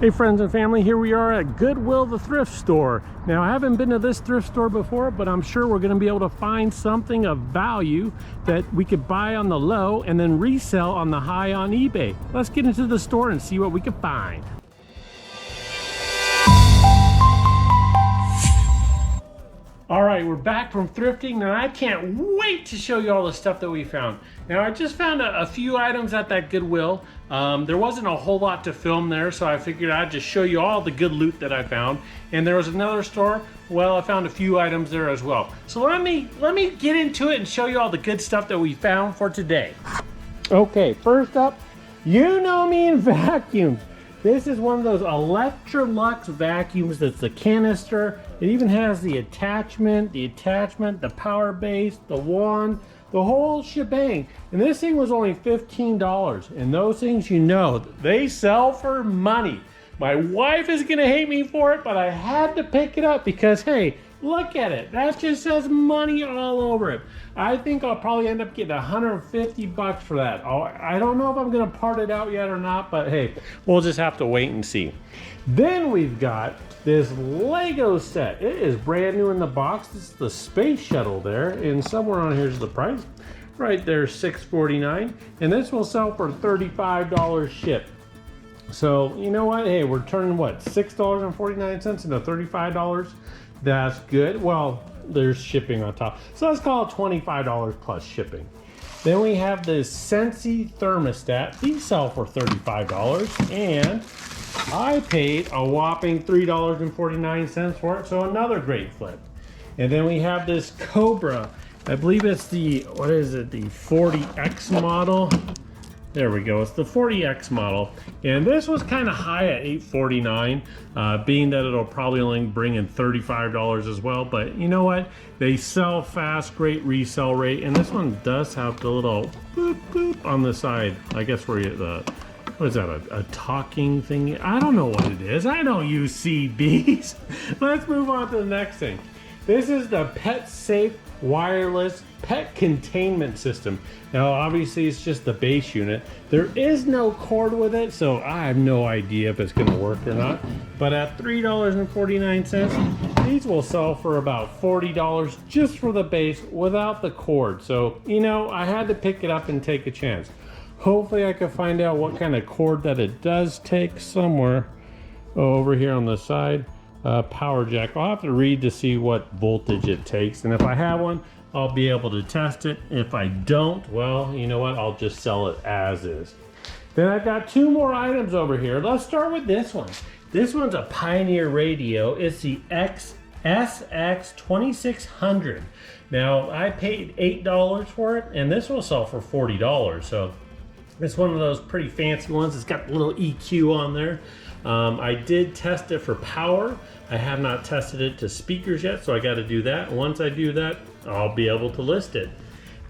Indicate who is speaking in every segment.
Speaker 1: Hey friends and family, here we are at Goodwill, the thrift store. Now I haven't been to this thrift store before, but I'm sure we're going to be able to find something of value that we could buy on the low and then resell on the high on eBay. Let's get into the store and see what we can find. All right, we're back from thrifting, and I can't wait to show you all the stuff that we found. Now, I just found a few items at that Goodwill. There wasn't a whole lot to film there, so I figured I'd just show you all the good loot that I found. And there was another store, well, I found a few items there as well. So let me get into it and show you all the good stuff that we found for today. Okay, first up, you know me in vacuums. This is one of those Electrolux vacuums that's the canister. It even has the attachment, the power base, the wand, the whole shebang. And this thing was only $15. And those things, you know, they sell for money. My wife is gonna hate me for it, but I had to pick it up because, hey, look at it. That just says money all over it. I think I'll probably end up getting 150 bucks for that. I don't know if I'm gonna part it out yet or not, but hey, we'll just have to wait and see. Then we've got this Lego set. It is brand new in the box. This is the space shuttle there, and somewhere on here's the price. Right there, $6.49, and this will sell for $35 shipped. So you know what? Hey, we're turning what, $6.49 into $35. That's good. Well, there's shipping on top, so let's call it $25 plus shipping. Then we have this Sensi thermostat. These sell for $35, and I paid a whopping $3.49 for it, so another great flip. And then we have this Cobra. I believe it's the, what is it, the 40X model. There we go, it's the 40X model. And this was kind of high at $8.49, being that it'll probably only bring in $35 as well. But you know what? They sell fast, great resell rate. And this one does have the little boop boop on the side. I guess where you, what is that, a talking thing? I don't know what it is. I don't use CBs. Let's move on to the next thing. This is the Pet Safe wireless pet containment system. Now obviously it's just the base unit. There is no cord with it, so I have no idea if it's going to work or not. But at $3.49, these will sell for about $40 just for the base without the cord. So, you know, I had to pick it up and take a chance. Hopefully I can find out what kind of cord that it does take somewhere over here on the side. Power jack. I'll have to read to see what voltage it takes, and if I have one, I'll be able to test it. If I don't, well, you know what, I'll just sell it as is. Then I've got two more items over here. Let's start with this one. This one's a Pioneer radio. It's the SX2600. Now I paid $8 for it, and this will sell for $40. So it's one of those pretty fancy ones. It's got a little EQ on there. I did test it for power. I have not tested it to speakers yet, so I got to do that. Once I do that, I'll be able to list it.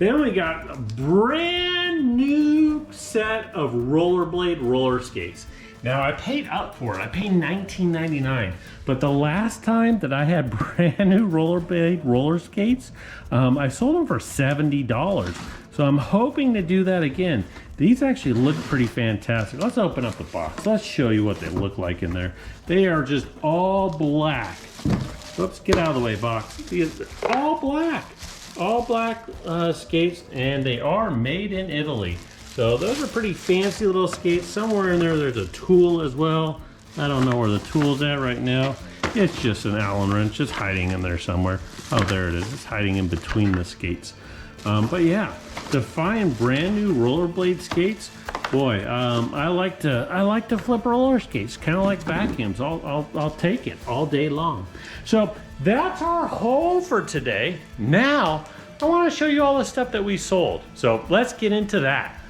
Speaker 1: Then we got a brand new set of Rollerblade roller skates. Now I paid up for it. I paid $19.99. But the last time that I had brand new Rollerblade roller skates, I sold them for $70. So I'm hoping to do that again. These actually look pretty fantastic. Let's open up the box. Let's show you what they look like in there. They are just all black. Whoops, get out of the way, box. These are all black. All black skates, and they are made in Italy. So those are pretty fancy little skates. Somewhere in there, there's a tool as well. I don't know where the tool's at right now. It's just an Allen wrench, just hiding in there somewhere. Oh, there it is. It's hiding in between the skates. But yeah, to find brand new rollerblade skates, boy, I like to flip roller skates, kind of like vacuums. I'll take it all day long. So that's our haul for today. Now I want to show you all the stuff that we sold. So let's get into that.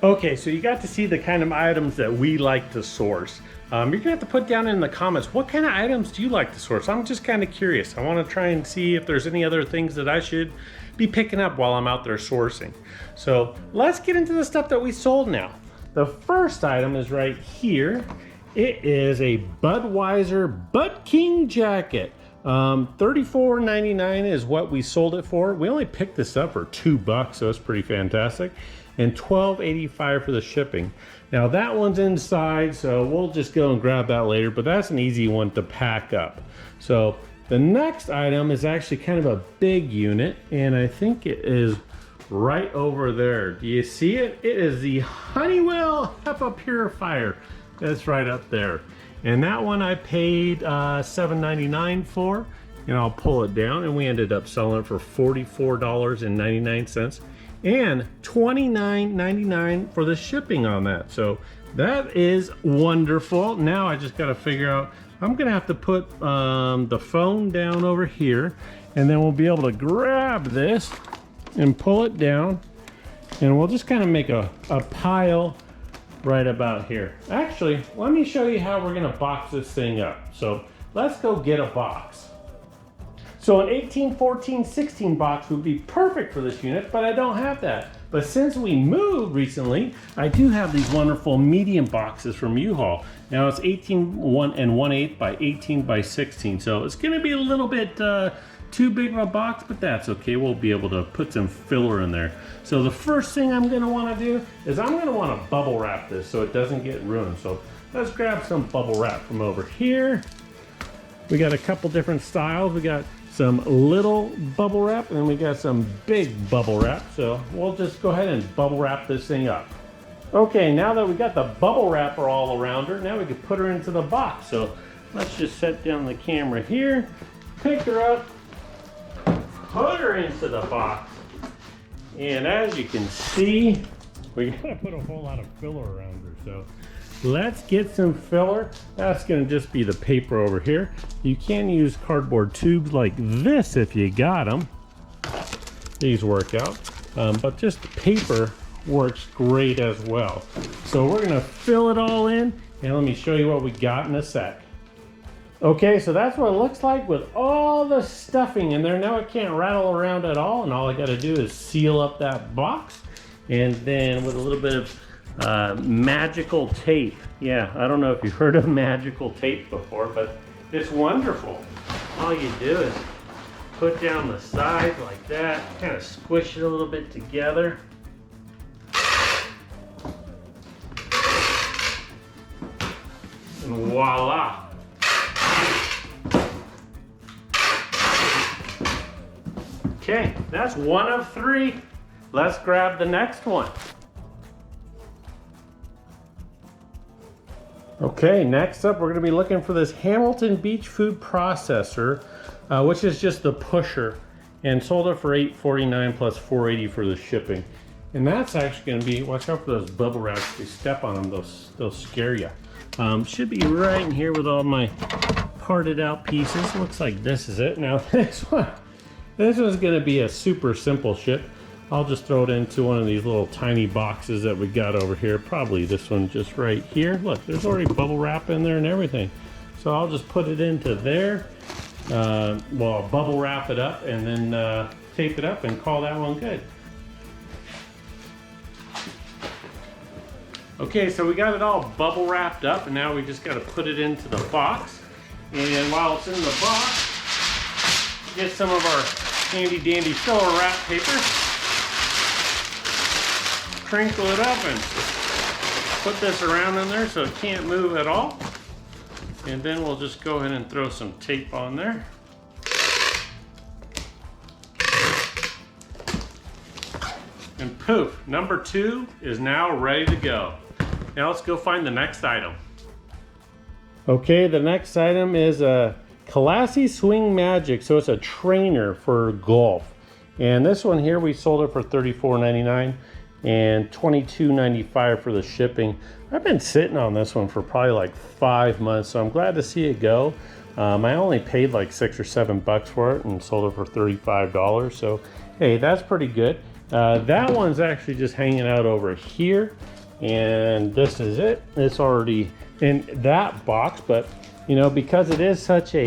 Speaker 1: Okay, so you got to see the kind of items that we like to source. You're gonna have to put down in the comments, what kind of items do you like to source? I'm just kind of curious. I want to try and see if there's any other things that I should be picking up while I'm out there sourcing. So let's get into the stuff that we sold now. The first item is right here. It is a Budweiser Bud King jacket. $34.99 is what we sold it for. We only picked this up for $2, so it's pretty fantastic. And $12.85 for the shipping. Now that one's inside, so we'll just go and grab that later, but that's an easy one to pack up. So the next item is actually kind of a big unit, and I think it is right over there. Do you see it? It is the Honeywell Hepa Purifier. That's right up there. And that one I paid $7.99 for, and I'll pull it down, and we ended up selling it for $44.99 and $29.99 for the shipping on that. So that is wonderful. Now I just got to figure out, I'm gonna have to put the phone down over here, and then we'll be able to grab this and pull it down, and we'll just kind of make a pile right about here. Actually, let me show you how we're gonna box this thing up. So let's go get a box. So an 18, 14, 16 box would be perfect for this unit, but I don't have that. But since we moved recently, I do have these wonderful medium boxes from U-Haul. Now it's 18 1/8 by 18 by 16. So it's gonna be a little bit too big of a box, but that's okay. We'll be able to put some filler in there. So the first thing I'm gonna wanna do is I'm gonna wanna bubble wrap this so it doesn't get ruined. So let's grab some bubble wrap from over here. We got a couple different styles. We got some little bubble wrap, and then we got some big bubble wrap. So we'll just go ahead and bubble wrap this thing up. Okay, now that we got the bubble wrapper all around her, now we can put her into the box. So let's just set down the camera here, pick her up, put her into the box. And as you can see, we gotta put a whole lot of filler around her. So let's get some filler. That's gonna just be the paper over here. You can use cardboard tubes like this if you got them. These work out, but just the paper works great as well. So we're gonna fill it all in, and let me show you what we got in a sec. Okay, so that's what it looks like with all the stuffing in there. Now it can't rattle around at all, and all I gotta do is seal up that box, and then with a little bit of magical tape. Yeah, I don't know if you've heard of magical tape before, but it's wonderful. All you do is put down the sides like that, kind of squish it a little bit together. And voila. Okay, that's one of three. Let's grab the next one. Okay, next up we're going to be looking for this Hamilton Beach food processor, which is just the pusher, and sold it for $8.49 plus $4.80 for the shipping. And that's actually going to be, watch out for those bubble wraps. If you step on them, they'll scare you. Should be right in here with all my parted out pieces. Looks like this is it. Now this one's going to be a super simple ship. I'll just throw it into one of these little tiny boxes that we got over here. Probably this one just right here. Look, there's already bubble wrap in there and everything. So I'll just put it into there. Well, I'll bubble wrap it up and then tape it up and call that one good. Okay, so we got it all bubble wrapped up, and now we just got to put it into the box. And while it's in the box, get some of our handy dandy filler wrap paper. Crinkle it up and put this around in there so it can't move at all. And then we'll just go ahead and throw some tape on there. And poof, number 2 is now ready to go. Now let's go find the next item. Okay, the next item is a Classy Swing Magic. So it's a trainer for golf. And this one here, we sold it for $34.99 and $22.95 for the shipping. I've been sitting on this one for probably like 5 months, so I'm glad to see it go. I only paid like $6 or $7 for it and sold it for $35. So hey, that's pretty good. That one's actually just hanging out over here, and this is it. It's already in that box, but you know, because it is such a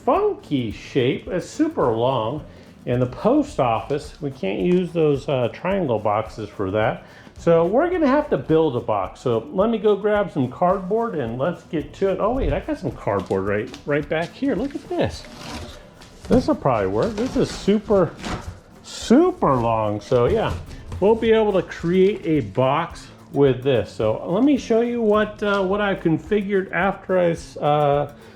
Speaker 1: funky shape, it's super long. And the post office, we can't use those triangle boxes for that. So we're gonna have to build a box. So let me go grab some cardboard and let's get to it. Oh wait, I got some cardboard right back here. Look at this. This will probably work. This is super long. So yeah, we'll be able to create a box with this. So let me show you what I configured after I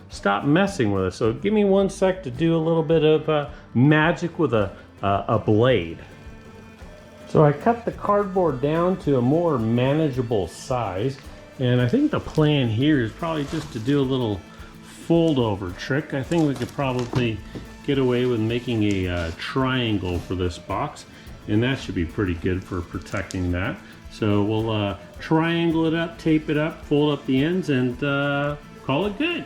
Speaker 1: stopped messing with it. So give me 1 sec to do a little bit of magic with a blade. So I cut the cardboard down to a more manageable size, and I think the plan here is probably just to do a little fold over trick. I think we could probably get away with making a triangle for this box, and that should be pretty good for protecting that. So we'll triangle it up, tape it up, fold up the ends, and call it good.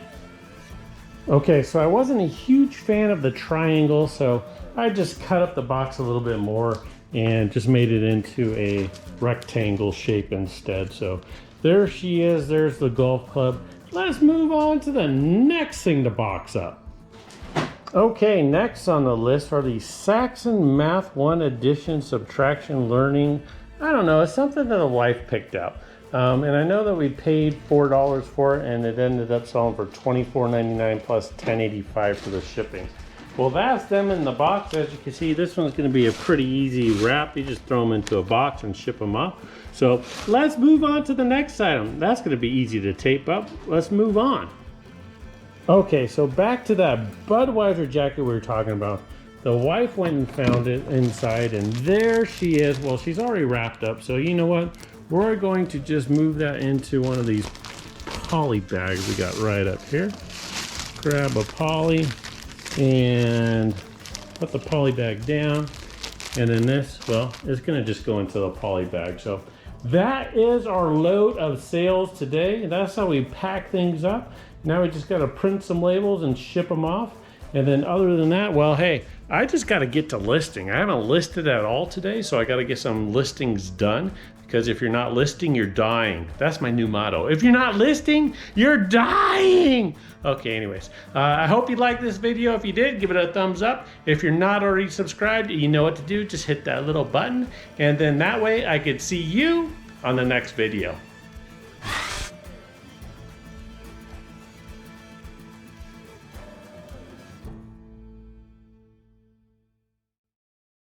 Speaker 1: Okay, so I wasn't a huge fan of the triangle, so I just cut up the box a little bit more and just made it into a rectangle shape instead. So there she is, there's the golf club. Let's move on to the next thing to box up. Okay, next on the list are the Saxon Math 1 Addition Subtraction Learning. I don't know, it's something that the wife picked out. And I know that we paid $4 for it, and it ended up selling for $24.99 plus $10.85 for the shipping. Well, that's them in the box. As you can see, this one's going to be a pretty easy wrap. You just throw them into a box and ship them up. So let's move on to the next item. That's going to be easy to tape up. Let's move on. Okay, so back to that Budweiser jacket we were talking about. The wife went and found it inside, and there she is. Well, she's already wrapped up, so you know what? We're going to just move that into one of these poly bags we got right up here. Grab a poly and put the poly bag down, and then this, well, it's gonna just go into the poly bag. So that is our load of sales today. That's how we pack things up. Now we just gotta print some labels and ship them off. And then other than that, well, hey, I just gotta get to listing. I haven't listed at all today, so I gotta get some listings done, because if you're not listing, you're dying. That's my new motto. If you're not listing, you're dying. Okay, anyways, I hope you liked this video. If you did, give it a thumbs up. If you're not already subscribed, you know what to do. Just hit that little button, and then that way I could see you on the next video.